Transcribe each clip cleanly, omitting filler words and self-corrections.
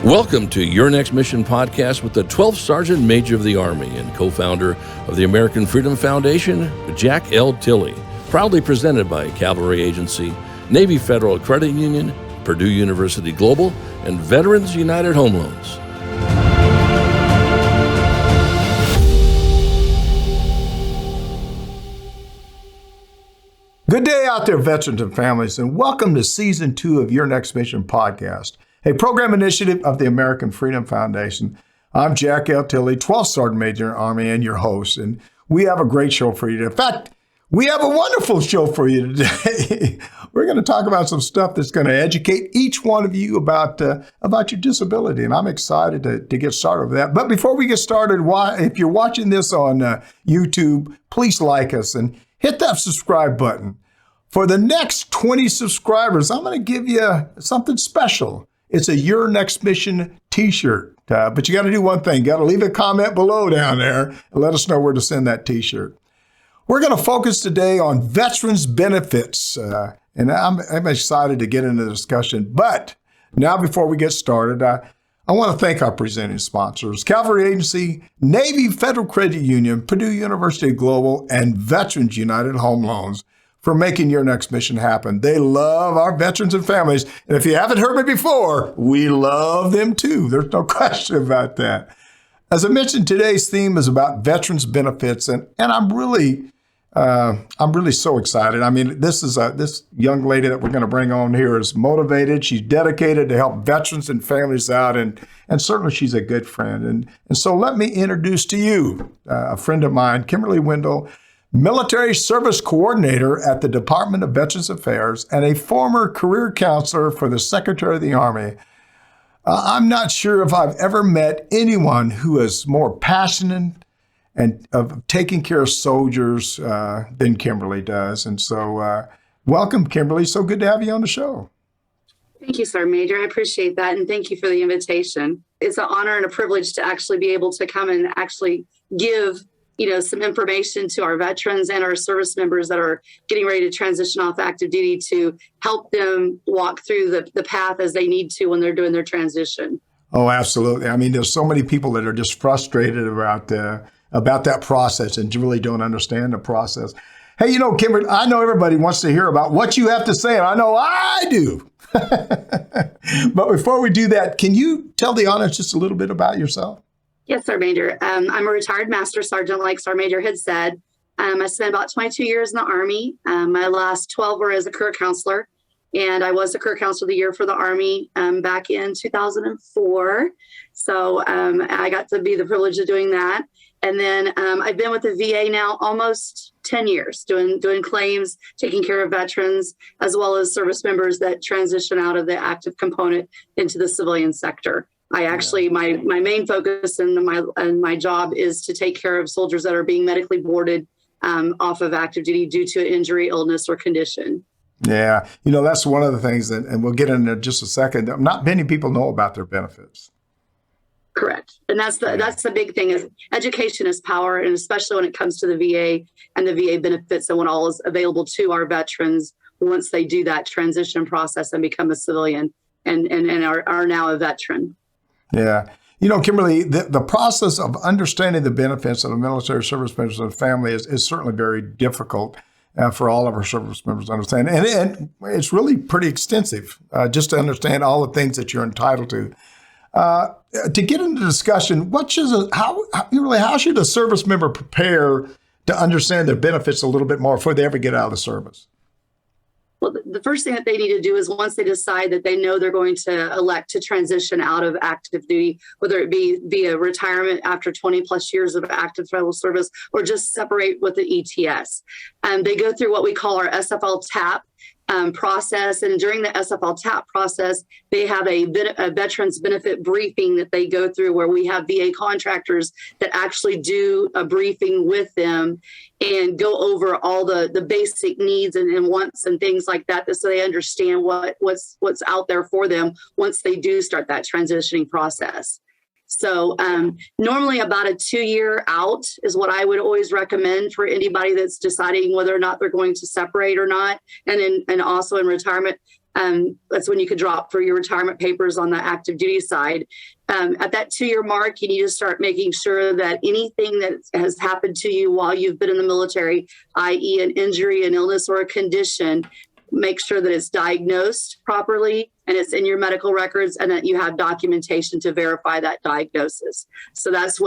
Welcome to Your Next Mission podcast with the 12th Sergeant Major of the Army and co-founder of the American Freedom Foundation, Jack L. Tilley. Proudly presented by Cavalry Agency, Navy Federal Credit Union, Purdue University Global, and Veterans United Home Loans. Good day out there, veterans and families, and welcome to Season 2 of Your Next Mission podcast, a program initiative of the American Freedom Foundation. I'm Jack L. Tilley, 12th Sergeant Major in the Army, and your host, and we have a great show for you today. In fact, we have a wonderful show for you today. We're going to talk about some stuff that's going to educate each one of you about your disability, and I'm excited to get started with that. But before we get started, if you're watching this on YouTube, please like us and hit that subscribe button. For the next 20 subscribers, I'm going to give you something special. It's a Your Next Mission t-shirt. But you got to do one thing. You got to leave a comment below down there and let us know where to send that t-shirt. We're going to focus today on veterans benefits. And I'm excited to get into the discussion. But now before we get started, I want to thank our presenting sponsors, Cavalry Agency, Navy Federal Credit Union, Purdue University Global, and Veterans United Home Loans for making Your Next Mission happen. They love our veterans and families. And if you haven't heard me before, we love them too. There's no question about that. As I mentioned, today's theme is about veterans benefits. And I'm really so excited. I mean, this young lady that we're going to bring on here is motivated. She's dedicated to help veterans and families out. And certainly she's a good friend. And so let me introduce to you a friend of mine, Kimberly Wendel, Military Service Coordinator at the Department of Veterans Affairs and a former career counselor for the Secretary of the Army. I'm not sure if I've ever met anyone who is more passionate and of taking care of soldiers than Kimberly does. And so welcome, Kimberly. So good to have you on the show. Thank you, Sergeant Major. I appreciate that. And thank you for the invitation. It's an honor and a privilege to actually be able to come and actually give some information to our veterans and our service members that are getting ready to transition off active duty to help them walk through the path as they need to when they're doing their transition. Oh, absolutely. I mean, there's so many people that are just frustrated about that process and really don't understand the process. Hey, Kimberly, I know everybody wants to hear about what you have to say, and I know I do. But before we do that, can you tell the audience just a little bit about yourself? Yes, Sergeant Major. I'm a retired Master Sergeant, like Sergeant Major had said. I spent about 22 years in the Army. My last 12 were as a career counselor, and I was the career counselor of the year for the Army back in 2004. So I got to be the privilege of doing that. And then I've been with the VA now almost 10 years, doing claims, taking care of veterans, as well as service members that transition out of the active component into the civilian sector. I actually, my main focus and my job is to take care of soldiers that are being medically boarded off of active duty due to an injury, illness, or condition. Yeah, that's one of the things, and we'll get into just a second. Not many people know about their benefits. Correct, and that's the big thing is education is power, and especially when it comes to the VA and the VA benefits and what all is available to our veterans once they do that transition process and become a civilian and are now a veteran. Yeah. Kimberly, the process of understanding the benefits of a military service members and family is certainly very difficult for all of our service members to understand. And it's really pretty extensive just to understand all the things that you're entitled to. To get into the discussion, how should a service member prepare to understand their benefits a little bit more before they ever get out of the service? Well, the first thing that they need to do is once they decide that they know they're going to elect to transition out of active duty, whether it be via retirement after 20 plus years of active federal service or just separate with the ETS. They go through what we call our SFL TAP process. And during the SFL TAP process, they have a veterans benefit briefing that they go through where we have VA contractors that actually do a briefing with them and go over all the basic needs and wants and things like that, so they understand what's out there for them once they do start that transitioning process. So normally about a 2-year out is what I would always recommend for anybody that's deciding whether or not they're going to separate or not. And also in retirement, That's when you could drop for your retirement papers on the active duty side. At that 2-year mark, you need to start making sure that anything that has happened to you while you've been in the military, i.e. an injury, an illness, or a condition, make sure that it's diagnosed properly and it's in your medical records and that you have documentation to verify that diagnosis. So that's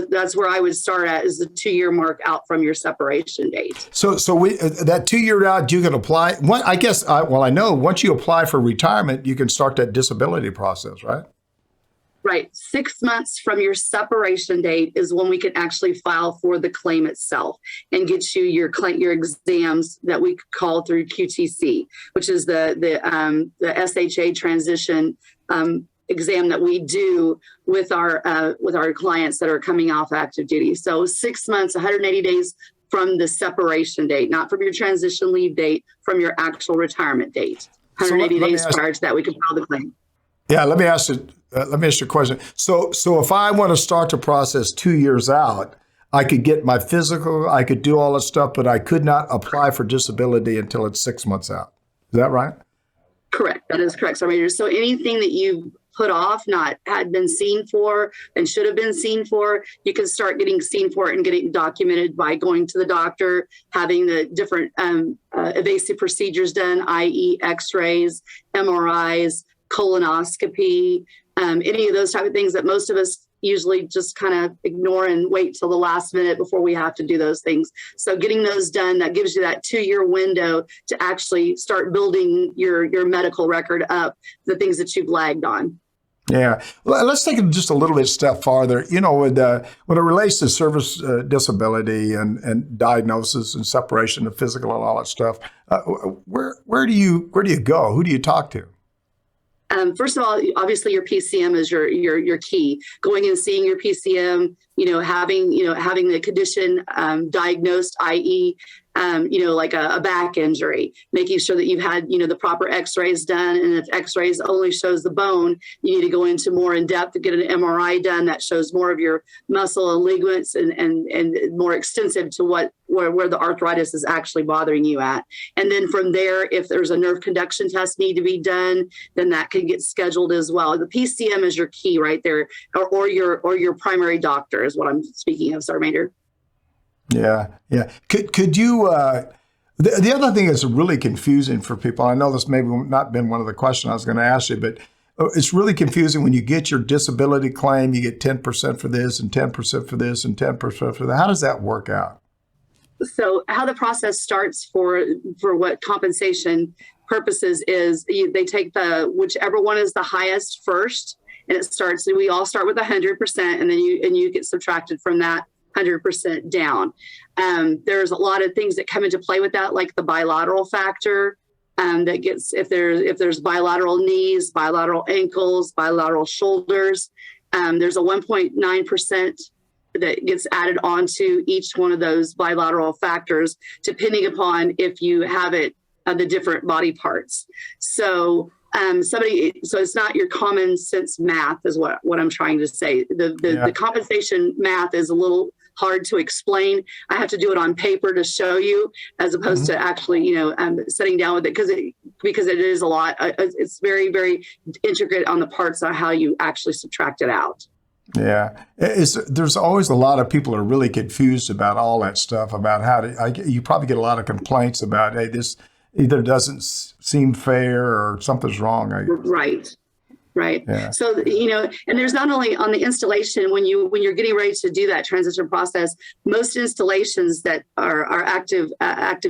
that's where I would start at, is the 2-year mark out from your separation date. So that 2-year out, you can apply. I know once you apply for retirement, you can start that disability process, right? Right. 6 months from your separation date is when we can actually file for the claim itself and get you your exams that we call through QTC, which is the SHA transition exam that we do with our clients that are coming off active duty. So 6 months, 180 days from the separation date, not from your transition leave date, from your actual retirement date. 180 days prior to that, we can file the claim. Yeah, let me ask you a question. So if I want to start the process 2 years out, I could get my physical, I could do all that stuff, but I could not apply for disability until it's 6 months out. Is that right? Correct. That is correct, Sergeant Major. So anything that you put off, not had been seen for and should have been seen for, you can start getting seen for it and getting documented by going to the doctor, having the different evasive procedures done, i.e. x-rays, MRIs, colonoscopy, any of those type of things that most of us usually just kind of ignore and wait till the last minute before we have to do those things. So getting those done, that gives you that 2-year window to actually start building your medical record up, the things that you've lagged on. Yeah. Well, let's take it just a little bit step farther. You know, when it relates to service disability and diagnosis and separation of physical and all that stuff, where do you go? Who do you talk to? First of all, obviously your PCM is your key. Going and seeing your PCM, having the condition diagnosed, i.e., like a back injury, making sure that you've had, the proper x-rays done. And if x-rays only shows the bone, you need to go into more in depth to get an MRI done that shows more of your muscle and ligaments and more extensive to where the arthritis is actually bothering you at. And then from there, if there's a nerve conduction test need to be done, then that can get scheduled as well. The PCM is your key right there, or your primary doctor is what I'm speaking of, Sergeant Major. Yeah. Could you? The other thing that's really confusing for people, I know this may not been one of the questions I was going to ask you, but it's really confusing when you get your disability claim, you get 10% for this and 10% for this and 10% for that. How does that work out? So how the process starts for what compensation purposes is they take whichever one is the highest first, and it starts. We all start with 100%, and then you get subtracted from that 100% down. There's a lot of things that come into play with that, like the bilateral factor. That gets if there's bilateral knees, bilateral ankles, bilateral shoulders. There's a 1.9% that gets added onto each one of those bilateral factors, depending upon if you have it the different body parts. So it's not your common sense math is what I'm trying to say. The compensation math is a little hard to explain. I have to do it on paper to show you, as opposed to actually, sitting down with it because it is a lot. It's very, very intricate on the parts of how you actually subtract it out. Yeah, there's always a lot of people are really confused about all that stuff, about you probably get a lot of complaints about, hey, this either doesn't seem fair or something's wrong. Right. Yeah. So, and there's not only on the installation, when you're getting ready to do that transition process, most installations that are active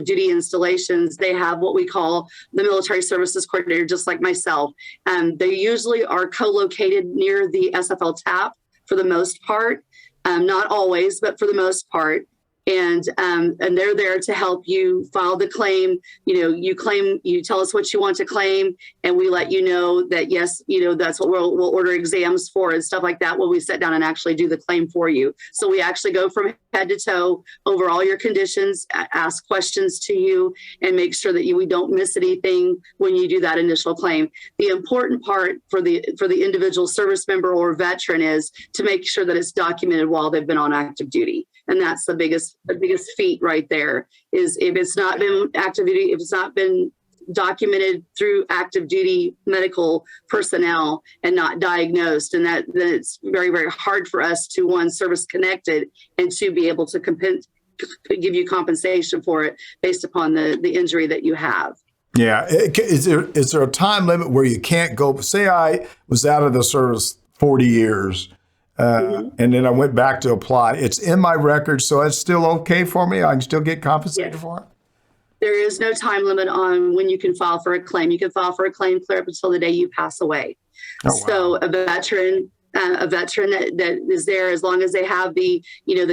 duty installations, they have what we call the military services coordinator, just like myself. They usually are co-located near the SFL tap for the most part, not always, but for the most part. And they're there to help you file the claim. You tell us what you want to claim, and we let you know that, yes, that's what we'll order exams for and stuff like that when we sit down and actually do the claim for you. So we actually go from head to toe over all your conditions, ask questions to you, and make sure that we don't miss anything when you do that initial claim. The important part for the individual service member or veteran is to make sure that it's documented while they've been on active duty. And that's the biggest feat right there, is if it's not been active duty, if it's not been documented through active duty medical personnel and not diagnosed. And that it's very, very hard for us to, one, service connected, and two, be able to give you compensation for it based upon the injury that you have. Yeah. Is there a time limit where you can't go? Say I was out of the service 40 years and then I went back to apply. It's in my record, so it's still okay for me? I can still get compensated for it? There is no time limit on when you can file for a claim. You can file for a claim clear up until the day you pass away. Oh, wow. So a veteran that is there, as long as they have the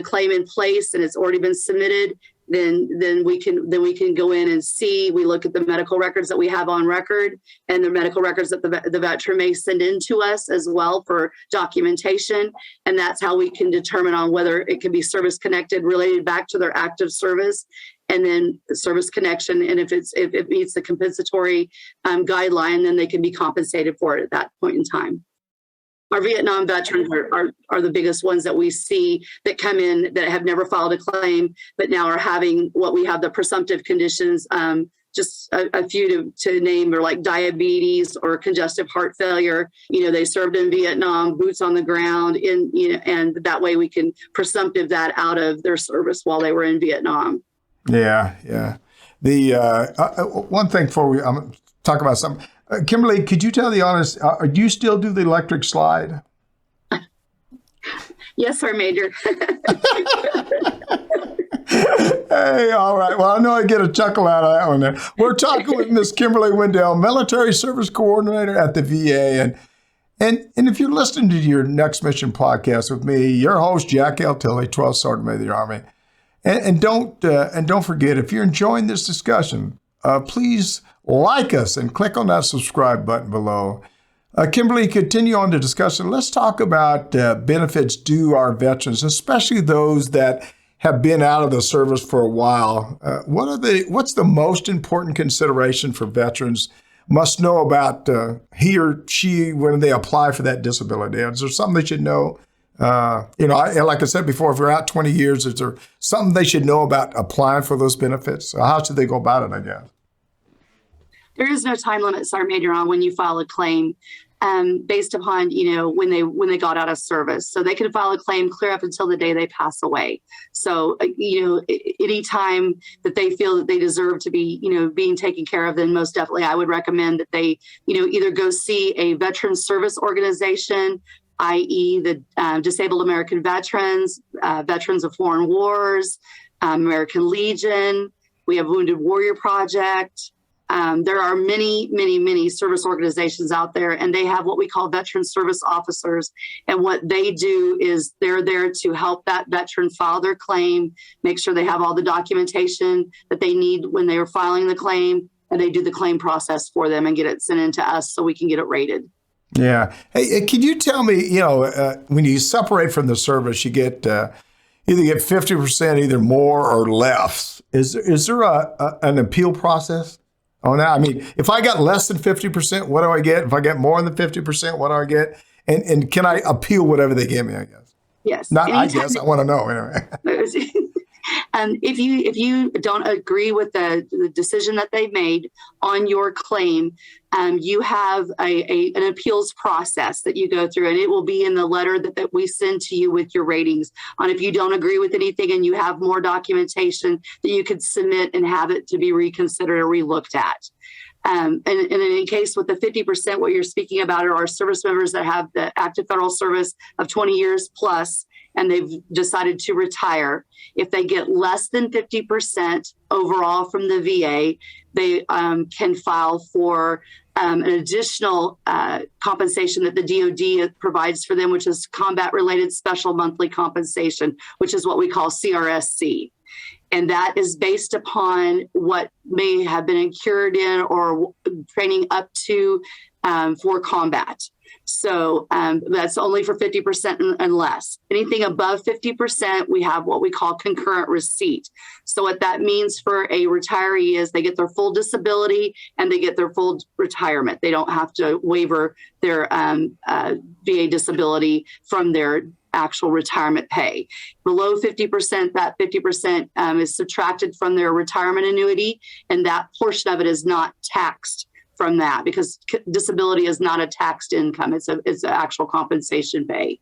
claim in place and it's already been submitted, then we can go in and see. We look at the medical records that we have on record and the medical records that the veteran may send in to us as well for documentation. And that's how we can determine on whether it can be service connected, related back to their active service, and then service connection. And if it meets the compensatory guideline, then they can be compensated for it at that point in time. Our Vietnam veterans are the biggest ones that we see that come in that have never filed a claim, but now are having what we have the presumptive conditions. Just a few to name are like diabetes or congestive heart failure. They served in Vietnam, boots on the ground, and that way we can presumptive that out of their service while they were in Vietnam. Yeah. The one thing before we talk about something. Kimberly, could you tell the audience, do you still do the electric slide? Yes, sir, Major. Hey, all right. Well, I know I get a chuckle out of that one there. We're talking with Miss Kimberly Wendel, Military Service Coordinator at the VA. And if you're listening to your Next Mission podcast with me, your host, Jack L. Tilley, 12th Sergeant Major of the Army. And don't forget, if you're enjoying this discussion, please like us and click on that subscribe button below. Kimberly, continue on the discussion. Let's talk about benefits due our veterans, especially those that have been out of the service for a while. What's the most important consideration for veterans must know about he or she when they apply for that disability? Is there something they should know? Like I said before, if you're out 20 years, is there something they should know about applying for those benefits? How should they go about it, I guess? There is no time limit, Sergeant Major, on when you file a claim based upon, when they got out of service. So they can file a claim clear up until the day they pass away. So, any time that they feel that they deserve to be, being taken care of, then most definitely I would recommend that they, either go see a veteran service organization, i.e. the Disabled American Veterans, Veterans of Foreign Wars, American Legion. We have Wounded Warrior Project. There are many, many, many service organizations out there, and they have what we call veteran service officers. And what they do is they're there to help that veteran file their claim, make sure they have all the documentation that they need when they are filing the claim, and they do the claim process for them and get it sent in to us so we can get it rated. Yeah. Hey, can you tell me, when you separate from the service, you get either get 50%, either more or less. Is there an appeal process on that? I mean, if I got less than 50%, what do I get? If I get more than 50%, what do I get? And can I appeal whatever they give me, I guess? Yes. Not I guess, I want to know anyway. If you don't agree with the decision that they've made on your claim, you have an appeals process that you go through, and it will be in the letter that we send to you with your ratings on if you don't agree with anything and you have more documentation that you could submit and have it to be reconsidered or relooked at. And in case with the 50%, what you're speaking about are our service members that have the active federal service of 20 years plus, and they've decided to retire. If they get less than 50% overall from the VA, they can file for an additional compensation that the DoD provides for them, which is combat-related special monthly compensation, which is what we call CRSC. And that is based upon what may have been incurred in or training up to for combat. So that's only for 50% and less. Anything above 50%, we have what we call concurrent receipt. So what that means for a retiree is they get their full disability and they get their full retirement. They don't have to waiver their VA disability from their actual retirement pay. Below 50%, that 50% is subtracted from their retirement annuity, and that portion of it is not taxed from that, because disability is not a taxed income. It's an actual compensation pay.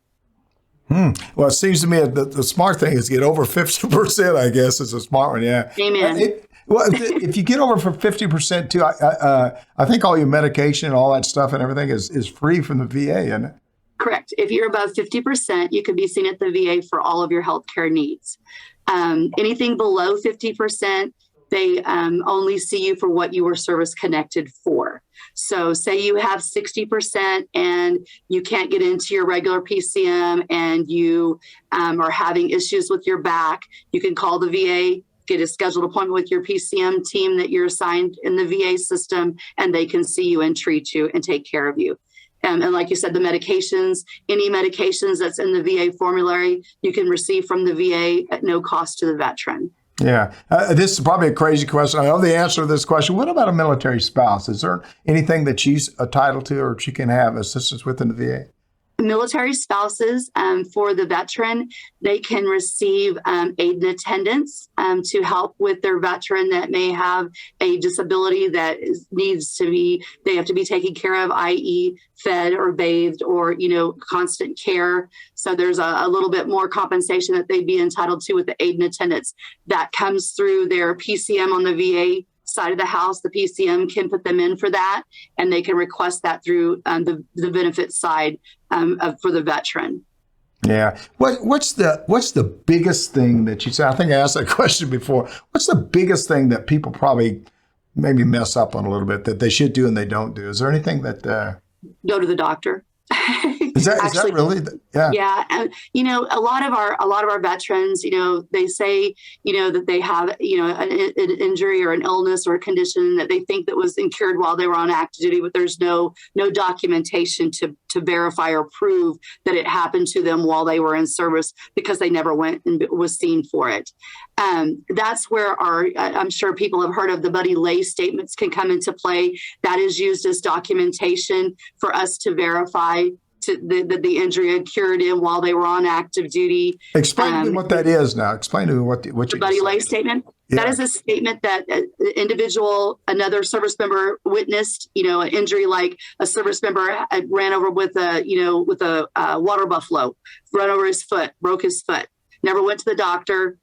Well, it seems to me that the smart thing is get over 50%, I guess, is a smart one. Yeah. Amen. If you get over for 50% too, I think all your medication and all that stuff and everything is free from the VA, isn't it? Correct. If you're above 50%, you can be seen at the VA for all of your healthcare needs. Anything below 50%, they only see you for what you were service connected for. So say you have 60% and you can't get into your regular PCM and you are having issues with your back, you can call the VA, get a scheduled appointment with your PCM team that you're assigned in the VA system, and they can see you and treat you and take care of you. And like you said, the medications, any medications that's in the VA formulary, you can receive from the VA at no cost to the veteran. Yeah. This is probably a crazy question. I know the answer to this question. What about a military spouse? Is there anything that she's entitled to or she can have assistance with in the VA? Military spouses, for the veteran, they can receive aid and attendance to help with their veteran that may have a disability that they have to be taken care of, i.e. fed or bathed or, constant care. So there's a little bit more compensation that they'd be entitled to with the aid and attendance. That comes through their PCM on the VA side of the house. The PCM can put them in for that, and they can request that through the benefit side for the veteran. Yeah. What's the biggest thing that you say? I think I asked that question before. What's the biggest thing that people probably maybe mess up on a little bit that they should do and they don't do? Is there anything that go to the doctor? Is that really? Yeah. Yeah. And, a lot of our veterans, they say, that they have, an injury or an illness or a condition that they think that was incurred while they were on active duty, but there's no documentation to verify or prove that it happened to them while they were in service, because they never went and was seen for it. That's where I'm sure people have heard of the buddy lay statements can come into play. That is used as documentation for us to verify that the injury had cured in while they were on active duty. Explain to me what that is now. Explain to me what the buddy lay statement. Yeah. That is a statement that another service member witnessed, an injury like a service member ran over with a water buffalo, run over his foot, broke his foot, never went to the doctor,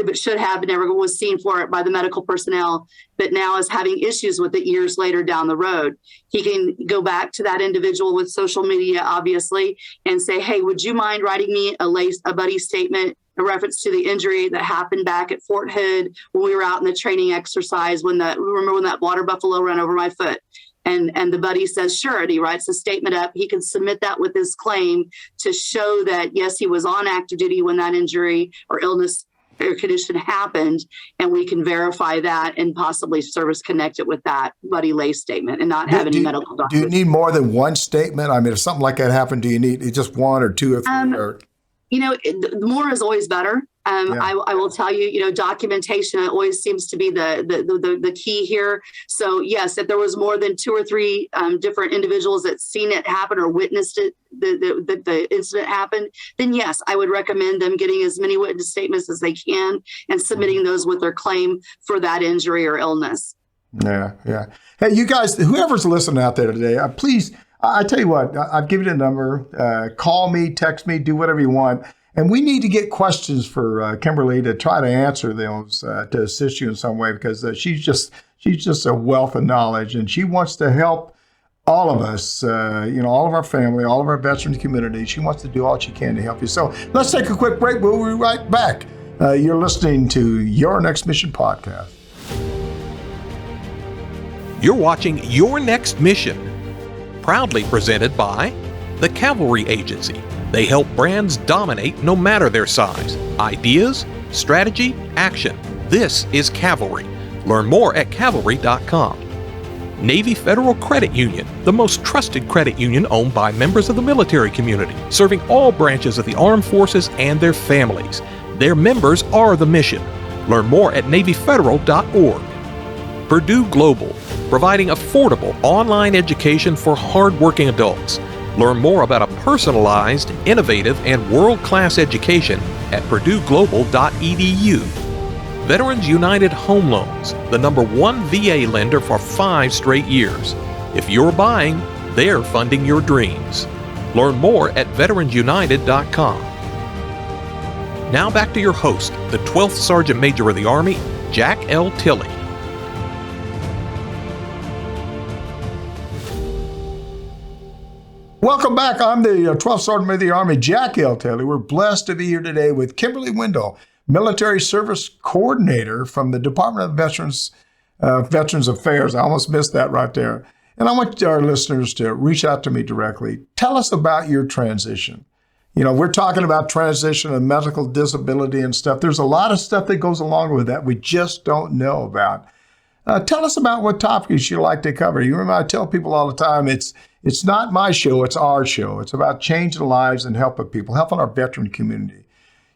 but should have, never was seen for it by the medical personnel, but now is having issues with it years later down the road. He can go back to that individual with social media, obviously, and say, hey, would you mind writing me a buddy statement in reference to the injury that happened back at Fort Hood when we were out in the training exercise, remember when that water buffalo ran over my foot? And the buddy says, sure. And he writes a statement up. He can submit that with his claim to show that, yes, he was on active duty when that injury or illness or condition happened, and we can verify that and possibly service connect it with that buddy lay statement and not have any medical documents. Do you need more than one statement? I mean, if something like that happened, do you need just one or two or three? More is always better. Yeah. I will tell you, documentation always seems to be the key here. So yes, if there was more than two or three different individuals that seen it happen or witnessed it, the incident happened, then yes, I would recommend them getting as many witness statements as they can and submitting those with their claim for that injury or illness. Yeah. Hey, you guys, whoever's listening out there today, please, I tell you what, I've given you a number. Call me, text me, do whatever you want. And we need to get questions for Kimberly to try to answer those, to assist you in some way, because she's just a wealth of knowledge, and she wants to help all of us, all of our family, all of our veteran community. She wants to do all she can to help you. So let's take a quick break. We'll be right back. You're listening to Your Next Mission podcast. You're watching Your Next Mission, proudly presented by the Cavalry Agency. They help brands dominate no matter their size. Ideas, strategy, action. This is Cavalry. Learn more at Cavalry.com. Navy Federal Credit Union, the most trusted credit union owned by members of the military community, serving all branches of the armed forces and their families. Their members are the mission. Learn more at NavyFederal.org. Purdue Global, providing affordable online education for hardworking adults. Learn more about a personalized, innovative, and world-class education at PurdueGlobal.edu. Veterans United Home Loans, the #1 VA lender for 5 straight years. If you're buying, they're funding your dreams. Learn more at VeteransUnited.com. Now back to your host, the 12th Sergeant Major of the Army, Jack L. Tilley. Welcome back. I'm the 12th Sergeant Major of the Army, Jack L. Tilley. We're blessed to be here today with Kimberly Wendel, Military Service Coordinator from the Department of Veterans Affairs. I almost missed that right there. And I want our listeners to reach out to me directly. Tell us about your transition. You know, we're talking about transition and medical disability and stuff. There's a lot of stuff that goes along with that we just don't know about. Tell us about what topics you like to cover. You remember I tell people all the time, it's not my show, it's our show. It's about changing lives and helping people, helping our veteran community.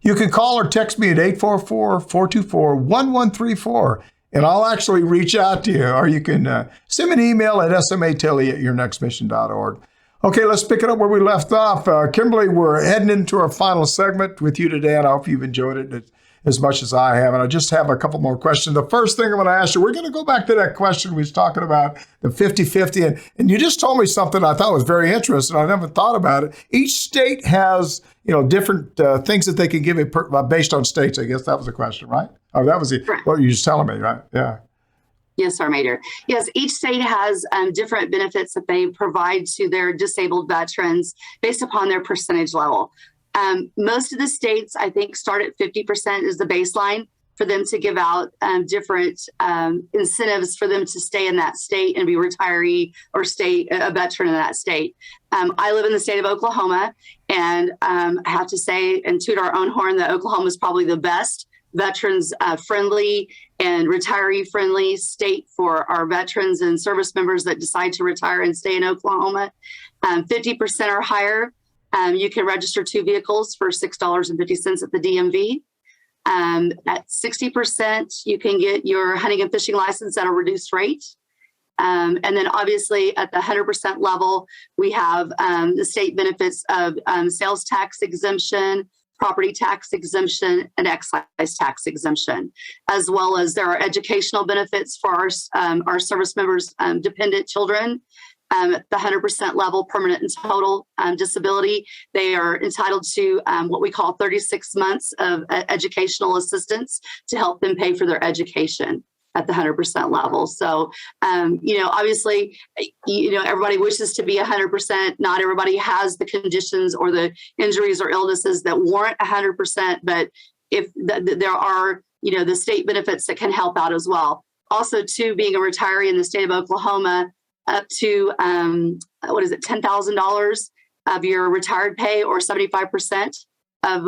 You can call or text me at 844-424-1134, and I'll actually reach out to you. Or you can send me an email at smatilley@yournextmission.org. Okay, let's pick it up where we left off. Kimberly, we're heading into our final segment with you today, and I hope you've enjoyed it as much as I have. And I just have a couple more questions. The first thing I'm going to ask you, we're going to go back to that question we was talking about, the 50-50. And you just told me something I thought was very interesting. I never thought about it. Each state has, different things that they can give it based on states. I guess that was the question, right? Oh, that was what you were just telling me, right? Yeah. Yes, sir, Major. Yes, each state has different benefits that they provide to their disabled veterans based upon their percentage level. Most of the states, I think, start at 50% is the baseline for them to give out different incentives for them to stay in that state and be retiree or stay a veteran in that state. I live in the state of Oklahoma, and I have to say and toot our own horn that Oklahoma is probably the best veterans friendly and retiree friendly state for our veterans and service members that decide to retire and stay in Oklahoma. 50% or higher. You can register 2 vehicles for $6.50 at the DMV. At 60%, you can get your hunting and fishing license at a reduced rate. And then obviously at the 100% level, we have the state benefits of sales tax exemption, property tax exemption, and excise tax exemption, as well as there are educational benefits for our service members' dependent children. At the 100% level, permanent and total disability, they are entitled to what we call 36 months of educational assistance to help them pay for their education at the 100% level. So, obviously, everybody wishes to be 100%. Not everybody has the conditions or the injuries or illnesses that warrant 100%, but if there are, the state benefits that can help out as well. Also, too, being a retiree in the state of Oklahoma, up to $10,000 of your retired pay, or 75% of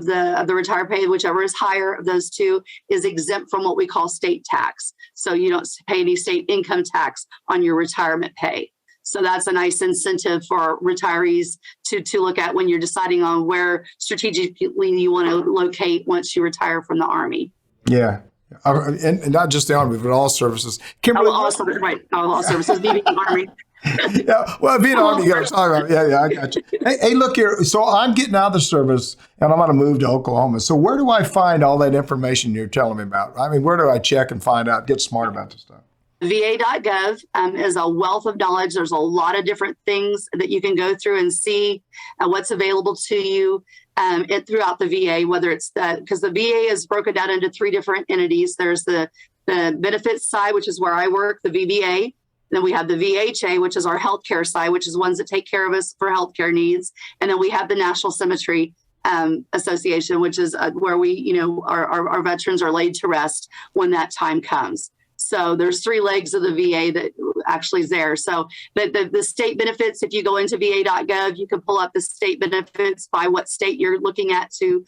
the retired pay, whichever is higher of those two, is exempt from what we call state tax. So you don't pay any state income tax on your retirement pay. So that's a nice incentive for retirees to look at when you're deciding on where strategically you want to locate once you retire from the Army. Yeah. And not just the Army, but all services. Kimberly, all services, being the Army. Yeah, well, being Army, you got to talk about it. Yeah, I got you. Hey, look here. So I'm getting out of the service, and I'm going to move to Oklahoma. So where do I find all that information you're telling me about? I mean, where do I check and find out, get smart about this stuff? Va.gov is a wealth of knowledge. There's a lot of different things that you can go through and see what's available to you throughout the VA, whether it's because the VA is broken down into 3 different entities. There's the benefits side, which is where I work, the VBA. Then we have the VHA, which is our healthcare side, which is ones that take care of us for healthcare needs. And then we have the National Cemetery Association, which is where we, our veterans are laid to rest when that time comes. So there's 3 legs of the VA that actually is there. So the state benefits, if you go into va.gov, you can pull up the state benefits by what state you're looking at to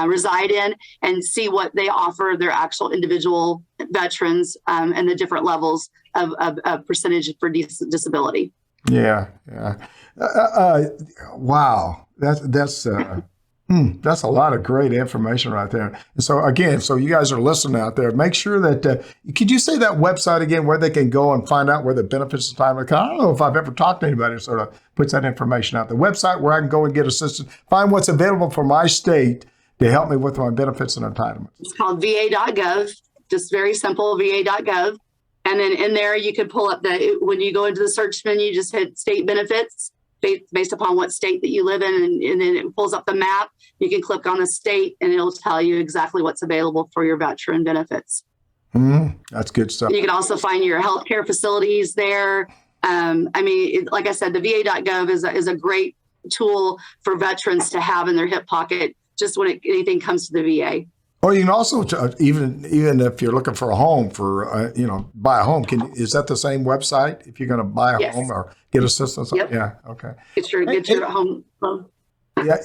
reside in and see what they offer their actual individual veterans and the different levels of percentage for disability. Yeah. Wow. That's That's a lot of great information right there. And so again, so you guys are listening out there, make sure that, could you say that website again where they can go and find out where the benefits entitlement? I don't know if I've ever talked to anybody who sort of puts that information out. The website where I can go and get assistance, find what's available for my state to help me with my benefits and entitlements. It's called Va.gov, just very simple, Va.gov. And then in there, you can pull up when you go into the search menu, just hit state benefits based upon what state that you live in. And then it pulls up the map. You can click on the state and it'll tell you exactly what's available for your veteran benefits. That's good stuff. You can also find your healthcare facilities there. Like I said, the Va.gov is a great tool for veterans to have in their hip pocket just when anything comes to the VA. Or you can also, even if you're looking for a home buy a home, is that the same website if you're going to buy a home or get assistance? Yep. Yeah, okay. Get your home phone. Yeah.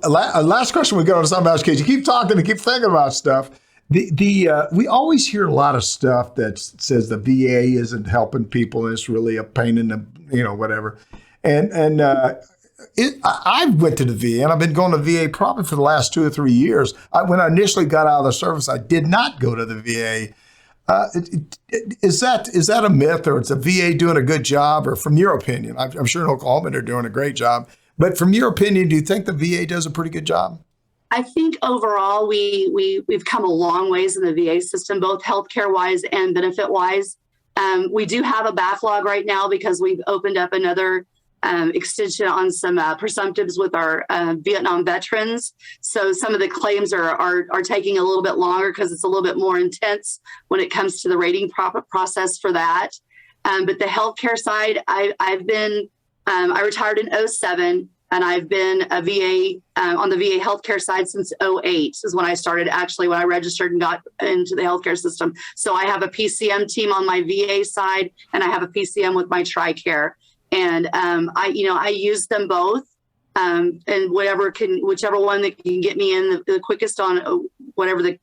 Last question we go to something else, because you keep talking and keep thinking about stuff. We always hear a lot of stuff that says the VA isn't helping people and it's really a pain in the whatever. I went to the VA, and I've been going to the VA probably for the last 2 or 3 years. When I initially got out of the service, I did not go to the VA. Is that a myth, or is the VA doing a good job? Or from your opinion, I'm sure in Oklahoma they're doing a great job. But from your opinion, do you think the VA does a pretty good job? I think overall we've come a long ways in the VA system, both healthcare wise and benefit wise. We do have a backlog right now because we've opened up another extension on some presumptives with our Vietnam veterans. So some of the claims are taking a little bit longer because it's a little bit more intense when it comes to the rating process for that. But the healthcare side, I retired in 2007, and I've been a VA on the VA healthcare side since 2008 is when I started, actually, when I registered and got into the healthcare system. So I have a PCM team on my VA side, and I have a PCM with my TRICARE. And I use them both, and whichever one that can get me in the quickest on whatever the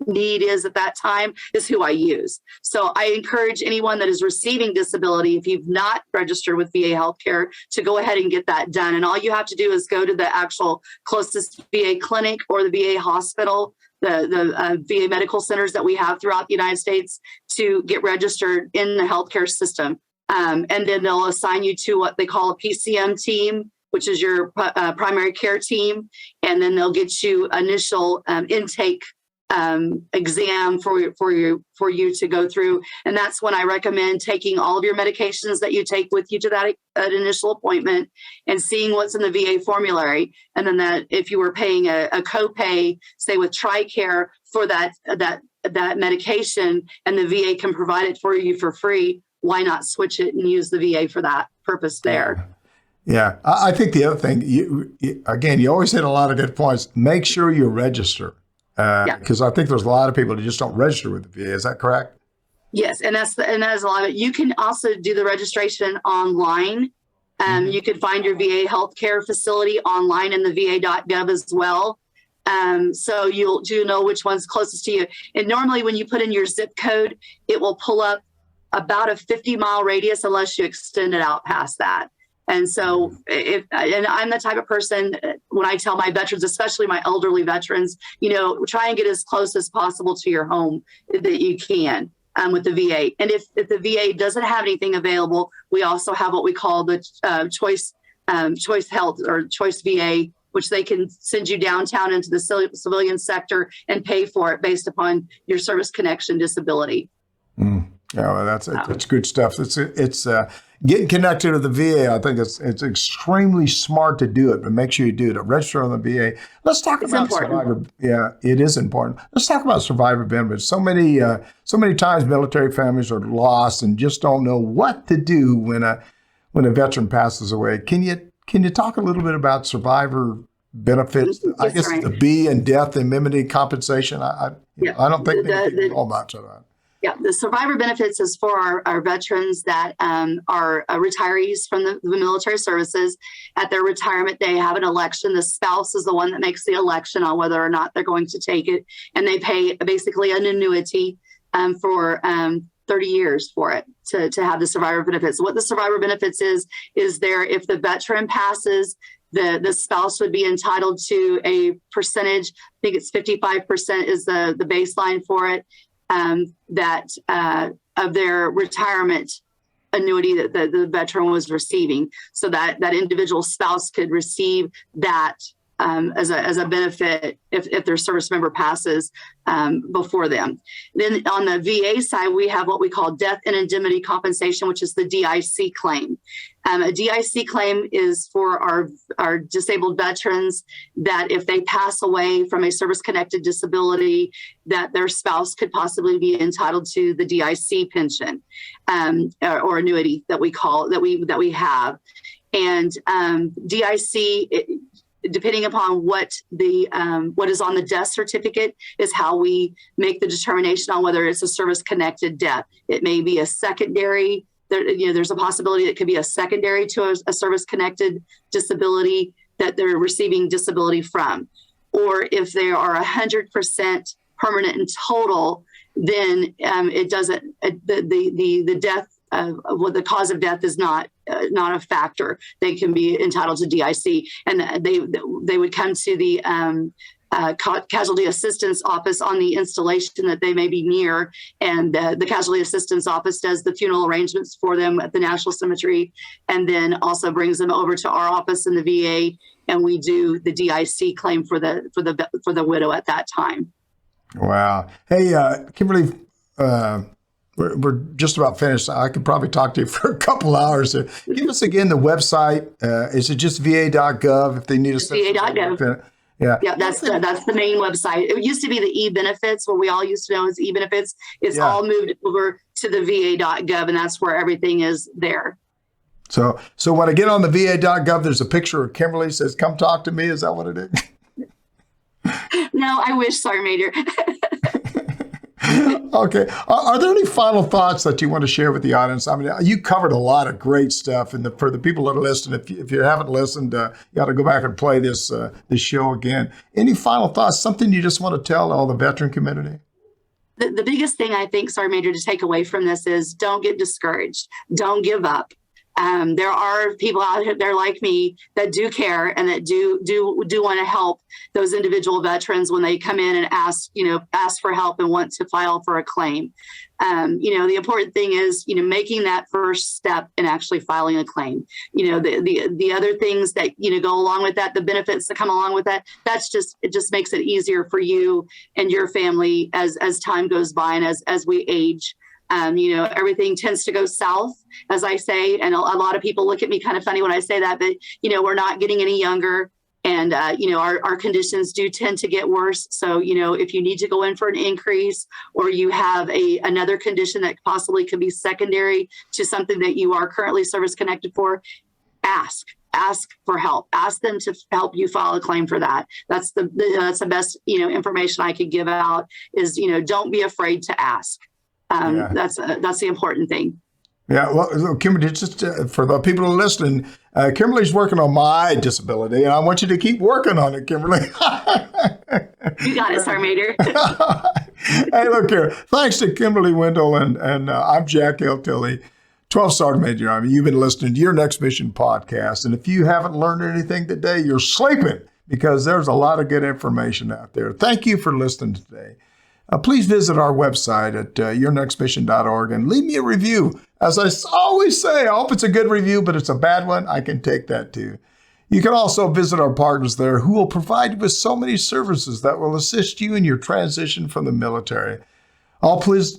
need is at that time is who I use. So I encourage anyone that is receiving disability, if you've not registered with VA Healthcare, to go ahead and get that done. And all you have to do is go to the actual closest VA clinic or the VA hospital, the VA medical centers that we have throughout the United States, to get registered in the healthcare system. And then they'll assign you to what they call a PCM team, which is your primary care team. And then they'll get you initial intake exam for you to go through. And that's when I recommend taking all of your medications that you take with you to that initial appointment and seeing what's in the VA formulary. And then that if you were paying a copay, say with TRICARE for that medication, and the VA can provide it for you for free, why not switch it and use the VA for that purpose there? Yeah. I think the other thing, you always hit a lot of good points. Make sure you register. Because I think there's a lot of people that just don't register with the VA. Is that correct? Yes, and that is a lot of it. You can also do the registration online. You can find your VA healthcare facility online in the Va.gov as well. So you'll know which one's closest to you. And normally when you put in your zip code, it will pull up about a 50-mile radius unless you extend it out past that. And so and I'm the type of person, when I tell my veterans, especially my elderly veterans, try and get as close as possible to your home that you can with the VA. And if the VA doesn't have anything available, we also have what we call the choice health or choice VA, which they can send you downtown into the civilian sector and pay for it based upon your service connection disability. Yeah, well, that's good stuff. It's getting connected to the VA. I think it's extremely smart to do it, but make sure you do it. Register on the VA. Let's talk about survivor. Yeah, it is important. Let's talk about survivor benefits. So many times military families are lost and just don't know what to do when a veteran passes away. Can you talk a little bit about survivor benefits? Yes, I guess the B and death indemnity compensation. I don't think people know much of that. Yeah, the survivor benefits is for our veterans that are retirees from the military services. At their retirement, they have an election. The spouse is the one that makes the election on whether or not they're going to take it. And they pay basically an annuity for 30 years for it to have the survivor benefits. What the survivor benefits is there if the veteran passes the spouse would be entitled to a percentage. I think it's 55% is the baseline for it, that of their retirement annuity that the veteran was receiving. So that individual spouse could receive that as a benefit if their service member passes before them. Then on the VA side, we have what we call death and indemnity compensation, which is the DIC claim. A DIC claim is for our disabled veterans that if they pass away from a service-connected disability, that their spouse could possibly be entitled to the DIC pension or annuity that we have. And DIC, depending upon what is on the death certificate, is how we make the determination on whether it's a service-connected death. It may be a secondary. There's a possibility it could be a secondary to a service-connected disability that they're receiving disability from. Or if they are 100% permanent in total, then it doesn't. The death what the cause of death is not a factor. They can be entitled to DIC, and they would come to the casualty assistance office on the installation that they may be near, and the casualty assistance office does the funeral arrangements for them at the National Cemetery, and then also brings them over to our office in the VA, and we do the DIC claim for the widow at that time. Wow. Hey, Kimberly, we're just about finished. I could probably talk to you for a couple hours. Give us again the website. Is it just Va.gov if they need a Va.gov. Yeah, that's the main website. It used to be the e-benefits, what we all used to know as e-benefits. It's all moved over to the Va.gov, and that's where everything is there. So when I get on the Va.gov, there's a picture of Kimberly, says, "Come talk to me." Is that what it is? No, I wish, Sergeant Major. Okay. Are there any final thoughts that you want to share with the audience? I mean, you covered a lot of great stuff, and for the people that are listening, if you haven't listened, you got to go back and play this show again. Any final thoughts? Something you just want to tell all the veteran community? The biggest thing I think, Sergeant Major, to take away from this is don't get discouraged. Don't give up. There are people out there like me that do care and that do want to help those individual veterans when they come in and ask for help and want to file for a claim. The important thing is, making that first step in actually filing a claim. The other things that, go along with that, the benefits that come along with that, it just makes it easier for you and your family as time goes by and as we age. Everything tends to go south, as I say, and a lot of people look at me kind of funny when I say that, but, we're not getting any younger, and, our conditions do tend to get worse. So, if you need to go in for an increase, or you have another condition that possibly could be secondary to something that you are currently service connected for, ask for help. Ask them to help you file a claim for that. That's the best, information I could give out is, don't be afraid to ask. That's the important thing. Yeah, well, Kimberly, just for the people who are listening, Kimberly's working on my disability, and I want you to keep working on it, Kimberly. You got it, Sergeant Major. Hey, look here. Thanks to Kimberly Wendel, and I'm Jack L. Tilley, 12th Sergeant Major Army. You've been listening to Your Next Mission podcast, and if you haven't learned anything today, you're sleeping, because there's a lot of good information out there. Thank you for listening today. Please visit our website at yournextmission.org and leave me a review. As I always say, I hope it's a good review, but it's a bad one, I can take that too. You can also visit our partners there who will provide you with so many services that will assist you in your transition from the military. Please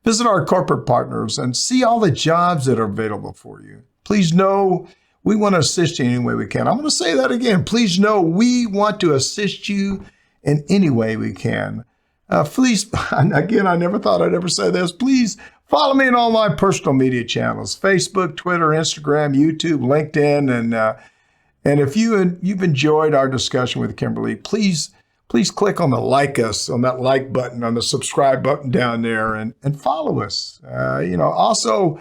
visit our corporate partners and see all the jobs that are available for you. Please know we want to assist you any way we can. I'm going to say that again. Please know we want to assist you in any way we can. Please, again, I never thought I'd ever say this. Please follow me on all my personal media channels: Facebook, Twitter, Instagram, YouTube, LinkedIn, and if you've enjoyed our discussion with Kimberly, please click on the like us, on that like button, on the subscribe button down there, and follow us. Also,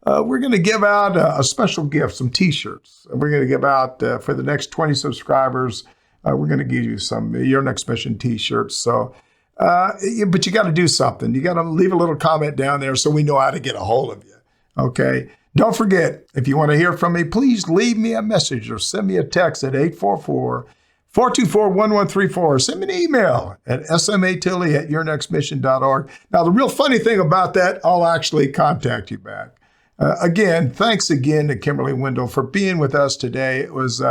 we're going to give out a special gift, some T-shirts. We're going to give out for the next 20 subscribers. We're going to give you some Your Next Mission T-shirts. So, but you got to do something. You got to leave a little comment down there so we know how to get a hold of you. Okay. Don't forget, if you want to hear from me, please leave me a message or send me a text at 844-424-1134. Send me an email at smatilley@yournextmission.org. Now, the real funny thing about that, I'll actually contact you back. Again, thanks again to Kimberly Wendel for being with us today. It was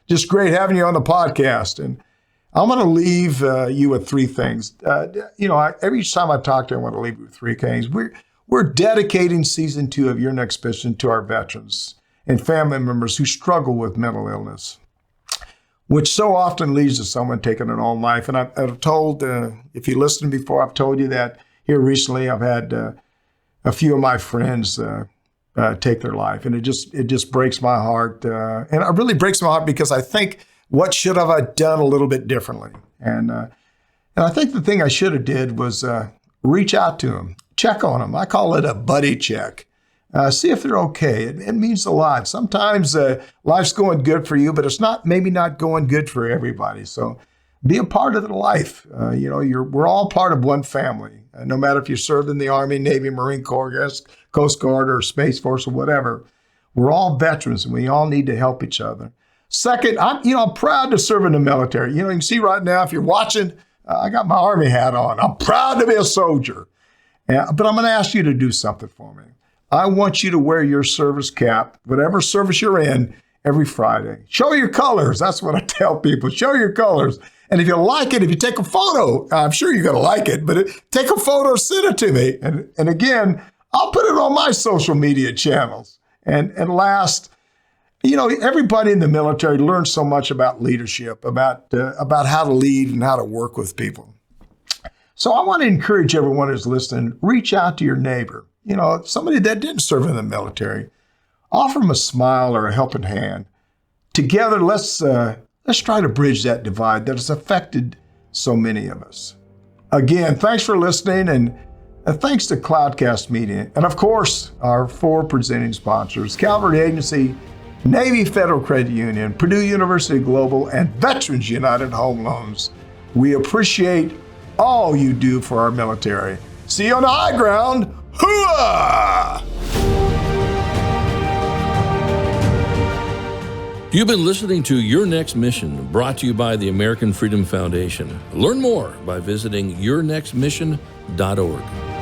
just great having you on the podcast. And I'm going to leave you with three things. Every time I talk to you, I want to leave you with three things. We're dedicating season 2 of Your Next Mission to our veterans and family members who struggle with mental illness, which so often leads to someone taking their own life. And I've told, if you listened before, I've told you that here recently I've had a few of my friends take their life. And it just breaks my heart. And it really breaks my heart because I think, what should have I done a little bit differently? And I think the thing I should have did was reach out to them. Check on them. I call it a buddy check. See if they're okay. It means a lot. Sometimes life's going good for you, but it's maybe not going good for everybody. So be a part of their life. We're all part of one family. No matter if you served in the Army, Navy, Marine Corps, Coast Guard, or Space Force, or whatever, we're all veterans, and we all need to help each other. Second, I'm proud to serve in the military. You can see right now, if you're watching, I got my Army hat on. I'm proud to be a soldier. But I'm going to ask you to do something for me. I want you to wear your service cap, whatever service you're in, every Friday. Show your colors. That's what I tell people. Show your colors. And if you like it, if you take a photo, I'm sure you're going to like it, but take a photo, send it to me. And again, I'll put it on my social media channels. And last, everybody in the military learns so much about leadership, about how to lead and how to work with people. So I want to encourage everyone who's listening, reach out to your neighbor, somebody that didn't serve in the military. Offer them a smile or a helping hand. Together, let's try to bridge that divide that has affected so many of us. Again, thanks for listening, and thanks to Cloudcast Media. And of course, our 4 presenting sponsors, Cavalry Agency, Navy Federal Credit Union, Purdue University Global, and Veterans United Home Loans. We appreciate all you do for our military. See you on the high ground. Hooah! You've been listening to Your Next Mission, brought to you by the American Freedom Foundation. Learn more by visiting yournextmission.org.